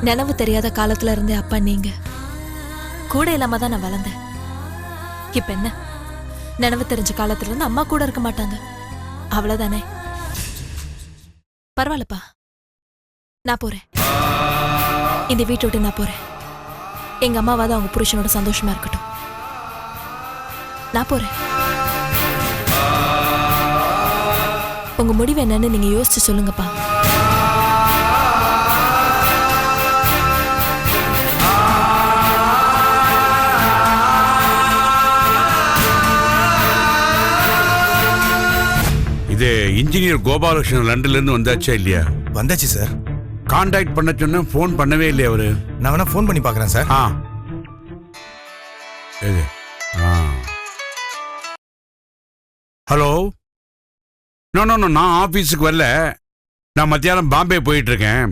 நினைவு தெரியாத காலத்துல இருந்தே அப்பா நீங்க கூட இல்லாம தான் நான் வளர்ந்தேன். இப்ப என்ன, நினைவு தெரிஞ்ச காலத்துல இருந்து அம்மா கூட இருக்க மாட்டாங்க, அவ்வளவுதானே. பரவாயில்லப்பா, நான் போறேன். இந்த வீட்டை விட்டு நான் போறேன். எங்க அம்மாவாவது அவங்க புருஷனோட சந்தோஷமா இருக்கட்டும். நான் போறேன். உங்க முடிவு என்னன்னு நீங்க யோசிச்சு சொல்லுங்கப்பா. இது இன்ஜினியர் கோபாலகிருஷ்ணன் லண்டன்ல இருந்து வந்தாச்சா இல்லையா? வந்தாச்சு சார். கான்டாக்ட் பண்ண சொன்ன ஃபோன் பண்ணவே இல்லையா அவரு? நான் வேணா ஃபோன் பண்ணி பார்க்குறேன் சார். ஹலோ. நோ, நான் ஆஃபீஸுக்கு வரல. நான் மத்தியானம் பாம்பே போயிட்டு இருக்கேன்.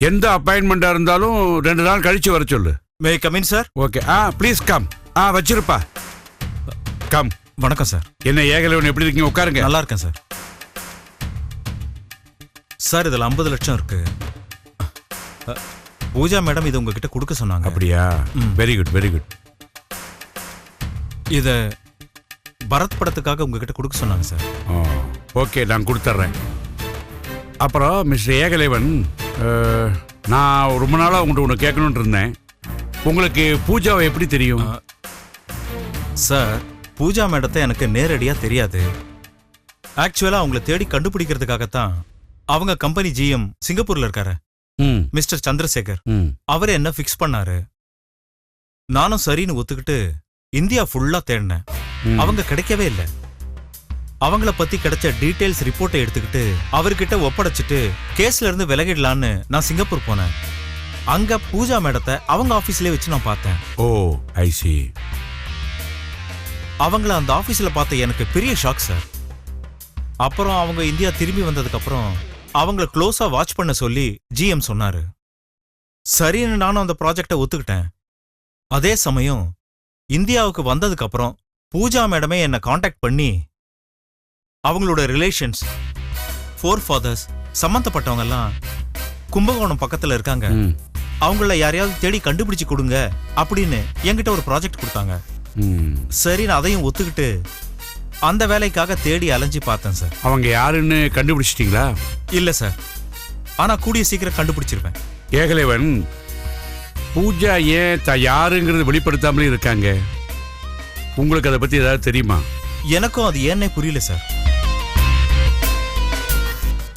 எந்த அப்பாயின்மெண்ட்டாக இருந்தாலும் 2 நாள் கழிச்சு வர சொல்லு. May come in sir? Okay. Please come. வச்சிருப்பா. கம். வணக்கம் சார். என்ன ஏகலைவன், எப்படி இருக்கீங்க? உட்காருங்க. நல்லா இருக்கேன் சார். சார் இதில் 50 லட்சம் இருக்கு. பூஜா மேடம் இது உங்ககிட்ட கொடுக்க சொன்னாங்க. அப்படியா? Very good, very good. இதை பரத் படத்துக்காக உங்ககிட்ட கொடுக்க சொன்னாங்க சார். ஓகே, நான் கொடுத்துட்றேன். அப்புறம் மிஸ்டர் ஏகலைவன், நான் ரொம்ப நாளாக உங்கள்கிட்ட ஒன்று கேட்கணுன்ட்டு இருந்தேன். உங்களுக்கு பூஜாவை எப்படி தெரியும்? சார் பூஜா மேடத்தை எனக்கு நேரடியாக தெரியாது. ஆக்சுவலாக அவங்கள தேடி கண்டுபிடிக்கிறதுக்காகத்தான் அவங்க கம்பெனி GM சிங்கப்பூர்ல இருக்காரு, மிஸ்டர் சந்திரசேகர். அவரே என்ன ஃபிக்ஸ் பண்ணாரு. நானும் சரின்னு ஒத்துக்கிட்டு இந்தியா ஃபுல்லா தேடினேன். அவங்க கிடைக்கவே இல்லை. அவங்கள பத்தி கிடைச்ச டீடைல்ஸ் ரிப்போர்ட்டை எடுத்துக்கிட்டு அவர்கிட்ட ஒப்படைச்சிட்டு கேஸ்ல இருந்து விலகிடலான்னு நான் சிங்கப்பூர் போனேன். அங்க பூஜா மேடத்தை அவங்க ஆபீஸ்லயே வச்சு நான் பார்த்தேன். ஓ, ஐ சி. அவங்கள அந்த ஆபீஸ்ல பார்த்த எனக்கு பெரிய ஷாக் சார். அப்புறம் அவங்க இந்தியா திரும்பி வந்ததுக்கு அப்புறம் அவங்கள க்ளோஸா வாட்ச் பண்ண சொல்லி GM சொன்னாரு. சரின்னு நானும் அந்த ப்ராஜெக்டை ஒத்துக்கிட்டேன். அதே சமயம் இந்தியாவுக்கு வந்ததுக்கு அப்புறம் பூஜா மேடமே என்னை காண்டாக்ட் பண்ணி அவங்களோட ரிலேஷன்ஸ், ஃபோர் ஃபாதர்ஸ் சம்பந்தப்பட்டவங்க எல்லாம் கும்பகோணம் பக்கத்துல இருக்காங்க, அவங்கள யாரையாவது தேடி கண்டுபிடிச்சு கொடுங்க அப்படின்னு என்கிட்ட ஒரு ப்ராஜெக்ட் கொடுத்தாங்க. சரி, நான் அதையும் ஒத்துக்கிட்டு அந்த வேலைக்காக தேடி அலைஞ்சு பார்த்தேன் சார். அவங்க யாருன்னு கண்டுபிடிச்சிட்டீங்களா? இல்ல சார், ஆனா கூடிய சீக்கிரம் கண்டுபிடிச்சிருப்பேன். ஏகலைவன், பூஜா ஏன் யாருங்கிறது வெளிப்படுத்தாமலே இருக்காங்க? உங்களுக்கு அதை பத்தி ஏதாவது தெரியுமா? எனக்கும் அது ஏன்னே புரியல சார்.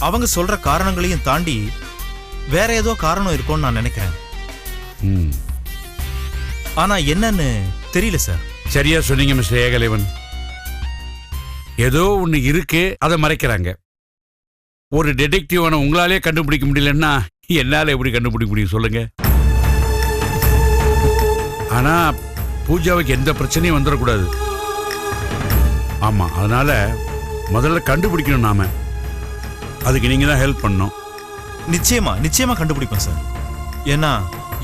அவங்க சொல்ற காரணங்களையும் தாண்டி வேற ஏதோ காரணம் இருக்கும்னு நான் நினைக்கிறேன். ஆனா என்னன்னு தெரியல சார். சரியா சொன்னீங்க மிஸ்டர் ஏகலைவன். ஏதோ ஒண்ணு இருக்கு, அதை மறைக்கிறாங்க. ஒரு டிடெக்டிவான உங்களாலே கண்டுபிடிக்க முடியலன்னா என்னால எப்படி கண்டுபிடிக்க முடியும் சொல்லுங்க? ஆனா பூஜாவுக்கு எந்த பிரச்சனையும் வந்துடக்கூடாது. ஆமா, அதனால முதல்ல கண்டுபிடிக்கணும் நாம. அதுக்கு நீங்க தான் ஹெல்ப் பண்ணணும். நிச்சயமா கண்டுபிடிப்பேன் சார். ஏன்னா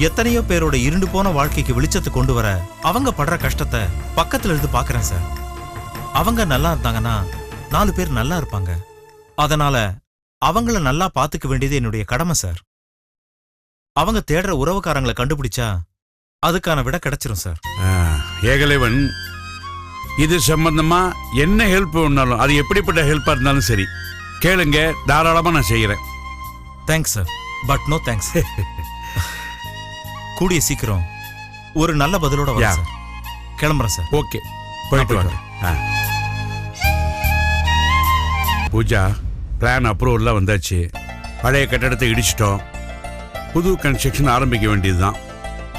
எத்தனையோ பேரோட இருண்டு போன வாழ்க்கைக்கு வெளிச்சத்தை கொண்டு வர அவங்க படுற கஷ்டத்தை பக்கத்துல இருந்து பாக்குறேன் சார். அவங்க நல்லா இருந்தாங்கன்னா 4 பேர் நல்லா இருப்பாங்க. அதனால அவங்கள நல்லா பாத்துக்க வேண்டியது என்னுடைய கடமை சார். அவங்க தேடுற உறவுக்காரங்களை கண்டுபிடிச்சா அதுக்கான விட கிடைச்சிரும் சார். ஏகலைவன், இது சம்பந்தமா என்ன ஹெல்ப் வேணாலும், அது எப்படிப்பட்ட ஹெல்ப்பா இருந்தாலும் சரி கேளுங்க, தாராளமா நான் செய்யறேன். Thanks sir, but no thanks. கூடிய சீக்கிரம் ஒரு நல்ல பதிலோட வரேன் சார். கிளம்புறேன் சார். ஓகே, போயிட்டு வாங்க. பூஜா, பிளான் அப்ரூவல்லாம் வந்தாச்சு. பழைய கட்டடத்தை இடிச்சிட்டோம். புது கன்ஸ்ட்ரக்ஷன் ஆரம்பிக்க வேண்டியதுதான்.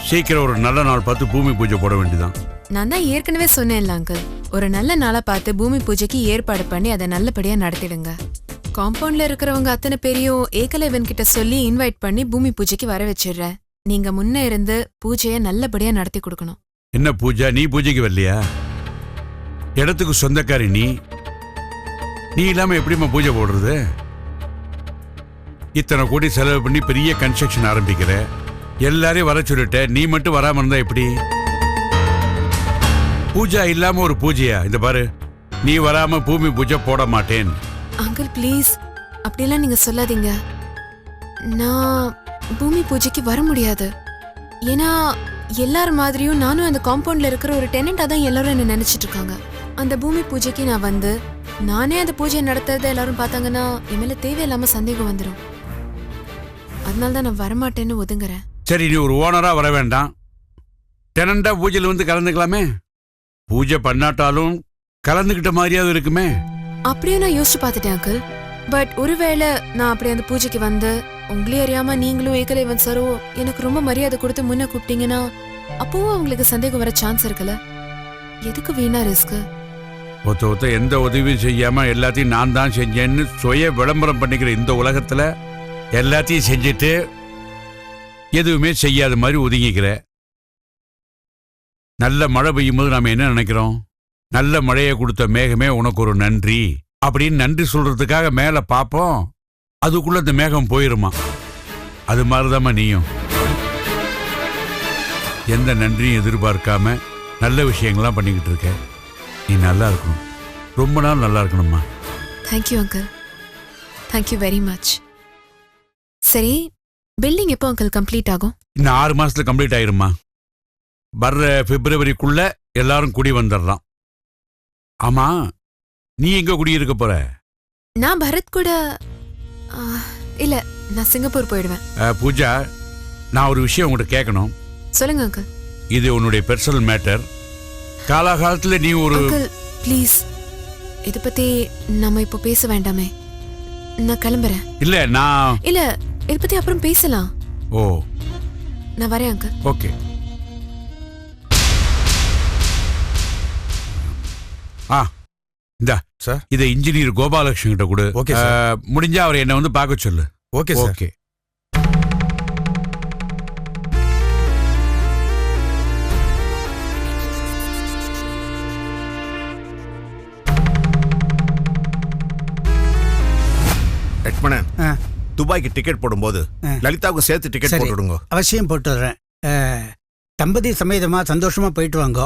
சீக்கிரம் ஒரு நல்ல நாள் பார்த்து பூமி பூஜை போட வேண்டியதுதான். நான் தான் ஏற்கனவே சொன்னேன்ல அங்கிள், ஒரு நல்ல நாளா பார்த்து பூமி பூஜைக்கு ஏற்பாடு பண்ணி அதை நல்லபடியா நடத்திடுங்க. காம்பவுண்ட்ல இருக்கிறவங்க அத்தனை பேரையும் ஏகலைவன் கிட்ட சொல்லி இன்வைட் பண்ணி பூமி பூஜைக்கு வர வச்சிடுறேன். நீங்க முன்ன இருந்து பூஜையை நல்லபடியா நடத்தி கொடுக்கணும். என்ன பூஜா, நீ பூஜைக்கு வரலையா? இடத்துக்கு சொந்தக்காரி நீ இல்லாம எப்படிமா பூஜை போடுறது? இத்தனை கோடி செலவு பண்ணி பெரிய கன்ஸ்ட்ரக்ஷன் ஆரம்பிக்கிற, எல்லாரையும் வர சொல்லிட்ட, நீ மட்டும் வராம இருந்தா எப்படி? பூஜா இல்லாம ஒரு பூஜையா? இந்த பாரு, நீ வராம பூமி பூஜை போட மாட்டேன். அங்கிள் ப்ளீஸ், அப்படியெல்லாம் நீங்க சொல்லாதீங்க. நான் பூமி பூஜைக்கு வர முடியாது. ஏன்னா எல்லார் மாதிரியும் நானும் அந்த காம்பவுண்ட்ல இருக்கிற ஒரு டெனண்டா தான் எல்லாரும் என்ன நினைச்சிட்டு இருக்காங்க. அந்த பூமி பூஜைக்கு நான் வந்து நானே அந்த பூஜையை நடத்துறத எல்லாரும் பார்த்தாங்கன்னா என் மேல தேவையில்லாம சந்தேகம் வந்துடும். அதனால தான் நான் வரமாட்டேன்னு ஒதுங்குறேன். சரி, நீ ஒரு ஓனரா வர வேண்டாம், டெனண்டா பூஜையில் வந்து கலந்துக்கலாமே. பூஜை பண்ணாட்டாலும் கலந்துக்கிட்ட மாதிரியாவது இருக்குமே. அப்படியே நான் யோசிச்சு பார்த்துட்டேன் அங்கிள். பட் ஒருவேளை நான் அப்படி அந்த பூஜைக்கு வந்து உங்களே அறியாம நீங்களும் ஏகலைவன் சாரும் எனக்கு ரொம்ப மரியாதை கொடுத்து முன்ன கூப்பிட்டீங்கன்னா அப்பவும் அவங்களுக்கு சந்தேகம் வர சான்ஸ் இருக்குல்ல. எதுக்கு வீணா ரிஸ்க்? ஒருத்த எந்த உதவியும் செய்யாம எல்லாத்தையும் நான் தான் செஞ்சேன்னு சுய விளம்பரம் பண்ணிக்கிற இந்த உலகத்துல எல்லாத்தையும் செஞ்சுட்டு எதுவுமே செய்யாத மாதிரி ஒதுங்கிக்கிற. நல்ல மழை பெய்யும் போது நாம என்ன நினைக்கிறோம்? நல்ல மழையை கொடுத்த மேகமே உனக்கு ஒரு நன்றி அப்படின்னு நன்றி சொல்றதுக்காக மேல பார்ப்போம். அதுக்குள்ள இந்த மேகம் போயிருமா? அது மாதிரிதாம்மா நீயும். எந்த நன்றியும் எதிர்பார்க்காம நல்ல விஷயங்கள்லாம் பண்ணிக்கிட்டு இருக்க. நீ நல்லா இருக்கணும், ரொம்ப நாள் நல்லா இருக்கணும்மா. Thank you uncle, thank you very much. சரி, பில்டிங் எப்போ அங்கிள் கம்ப்ளீட் ஆகும்? இன்னும் 6 மாசத்துல கம்ப்ளீட் ஆயிருமா. வர்ற பிப்ரவரிக்குள்ள எல்லாரும் குடி வந்துடலாம். ஆமா, நீ எங்க குடியிருக்க போற? நான் பரத் கூட இல்ல, நான் சிங்கப்பூர் போயிடுவேன். பூஜா, நான் ஒரு விஷயம் உங்கள்கிட்ட கேட்கணும். சொல்லுங்க அங்கிள். இது உன்னுடைய பர்சனல் மேட்டர். காலாகாலத்துல நீ ஒரு அங்கிள் ப்ளீஸ், இத பத்தி நம்ம இப்போ பேச வேண்டாமே. நான் கிளம்புறேன். இல்ல நான் இல்ல, இத பத்தி அப்புறம் பேசலாம். ஓ, நான் வரேன் அங்கிள். ஓகே. இந்தா சார், இதை இன்ஜினியர் கோபாலகிருஷ்ணன் கிட்ட கொடு. Okay sir. முடிஞ்சா அவரை என்ன வந்து பார்க்க சொல்லு. Okay sir. ஓகே. லட்சுமணன், துபாய்க்கு டிக்கெட் போடும்போது லலிதாவுக்கும் சேர்த்து டிக்கெட் போட்டுடுங்க. அவசியம் போட்டுடுறேன். தம்பதி சமேதமா சந்தோஷமா போயிட்டு வாங்க.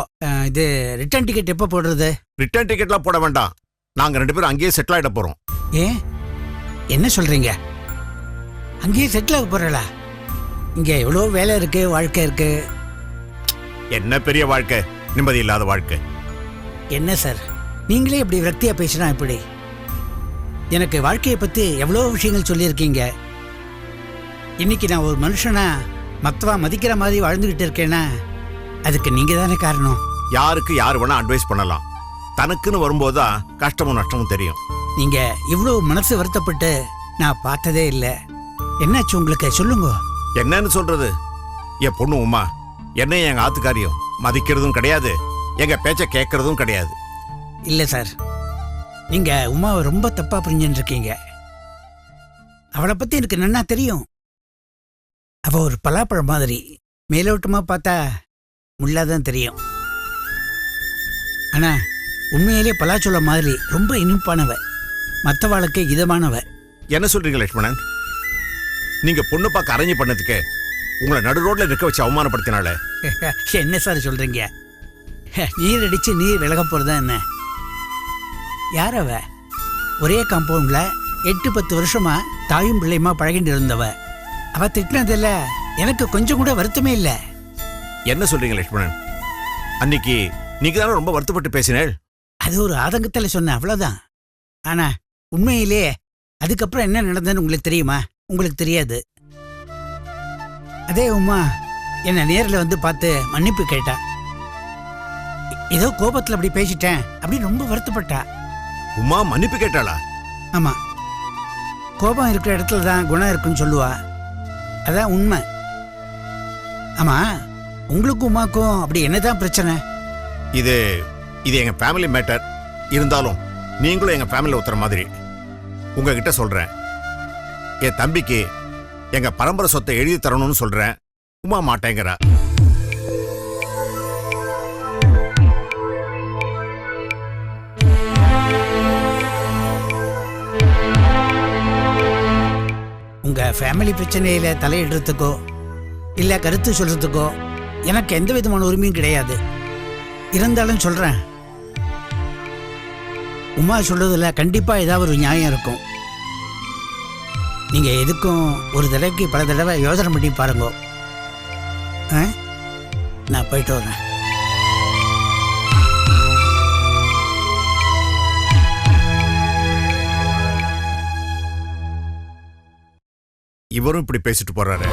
இது ரிட்டர்ன் டிக்கெட் எப்போ போடுறது? ரிட்டர்ன் டிக்கெட்லாம் போட வேண்டாம், நாங்க 2 பேரும் அங்கேயே செட்டில் ஆயிட போறோம். ஏன், என்ன சொல்றீங்க? அங்கேயே செட்டில் ஆக போறீங்களா? இங்க எவ்வளோ வேலை இருக்கு, வாழ்க்கை இருக்கு. என்ன பெரிய வாழ்க்கை, நிம்மதி இல்லாத வாழ்க்கை. என்ன சார், நீங்களே இப்படி விரக்தியா பேசினா இப்படி? எனக்கு வாழ்க்கையை பத்தி எவ்வளோ விஷயங்கள் சொல்லியிருக்கீங்க. இன்னைக்கு நான் ஒரு மனுஷனா மத்தவா மதிக்கிற மாதிரி வாழ்ந்துகிட்டு இருக்கேன்னா அதுக்கு நீங்க தானே காரணம். யாருக்கு யார் வேணா அட்வைஸ் பண்ணலாம், தனக்குன்னு வரும்போதுதான் கஷ்டமும் நஷ்டமும் தெரியும். நீங்க இவ்வளவு மனசு வருத்தப்பட்டு நான் பார்த்ததே இல்லை. என்னாச்சு உங்களுக்கு, சொல்லுங்க. என்னன்னு சொல்றது? என் பொண்ணு உமா என்னையும் எங்க ஆத்துக்காரியும் மதிக்கிறதும் கிடையாது, எங்க பேச்ச கேட்கறதும் கிடையாது. இல்லை சார், நீங்க உமாவை ரொம்ப தப்பா புரிஞ்சுட்டு இருக்கீங்க. அவளை பத்தி எனக்கு நன்னா தெரியும். அவ ஒரு பலாப்பழம் மாதிரி, மேலோட்டமா பார்த்தா முள்ளாதான் தெரியும். ஆனா உண்மையிலே பலாச்சோளம் மாதிரி ரொம்ப இனிப்பானவ, மற்றவாளுக்கு இதமானவ. என்ன சொல்றீங்க லட்சுமணன்? நீங்க பொண்ணு பார்க்க அரேஞ்ச் பண்ணதுக்கு உங்களை நடு ரோட்ல நிற்க வச்சு அவமானப்படுத்தினால என்ன சார் சொல்றீங்க? நீர் அடிச்சு நீர் விலக போறதா என்ன? யார் அவ? ஒரே காம்பவுண்ட்ல 8-10 வருஷமா தாயும் பிள்ளையுமா பழகிட்டு இருந்தவ. அவ திட்டினதில்ல எனக்கு கொஞ்சம் கூட வருத்தமே இல்லை. என்ன சொல்றீங்க லட்சுமணன்? அன்னைக்கு நீங்க தானே ரொம்ப வருத்தப்பட்டு பேசினேள். அது ஒரு ஆதங்கத்துல சொன்ன, அவ்வளவுதான். ஆனா உண்மையிலே அதுக்கப்புறம் என்ன நடந்ததுன்னு உங்களுக்கு தெரியுமா? உங்களுக்கு தெரியாது. அதே உமா என்ன நேரில் வந்து பார்த்து மன்னிப்பு கேட்டா. ஏதோ கோபத்துல அப்படி பேசிட்டேன் அப்படின்னு ரொம்ப வருத்தப்பட்டா. உமா மன்னிப்பு கேட்டாளா? ஆமா, கோபம் இருக்கிற இடத்துல தான் குணம் இருக்குன்னு சொல்லுவா. அதான் உண்மை. ஆமா, உங்களுக்கும் உமாக்கும் அப்படி என்னதான் பிரச்சனை? இது எங்க ஃபேமிலி மேட்டர். இருந்தாலும் நீங்களும் எங்க ஃபேமிலியில் ஒருத்தர மாதிரி. உங்ககிட்ட சொல்றேன், என் தம்பிக்கு எங்க பரம்பரை சொத்தை எழுதி தரணும்னு சொல்றேன். உமா மாட்டேங்கிறா. உங்க ஃபேமிலி பிரச்சனையில தலையிடுறதுக்கோ இல்ல கருத்து சொல்றதுக்கோ எனக்கு எந்த விதமான உரிமையும் கிடையாது. இருந்தாலும் சொல்றேன், உமா சொல்றதுல கண்டிப்பா ஏதாவது ஒரு நியாயம் இருக்கும். நீங்கள் எதுக்கும் ஒரு தடவைக்கு பல தடவை யோசனை பண்ணி பாருங்க. ஆ, நான் போயிட்டு வரேன். இவரும் இப்படி பேசிட்டு போறாரு.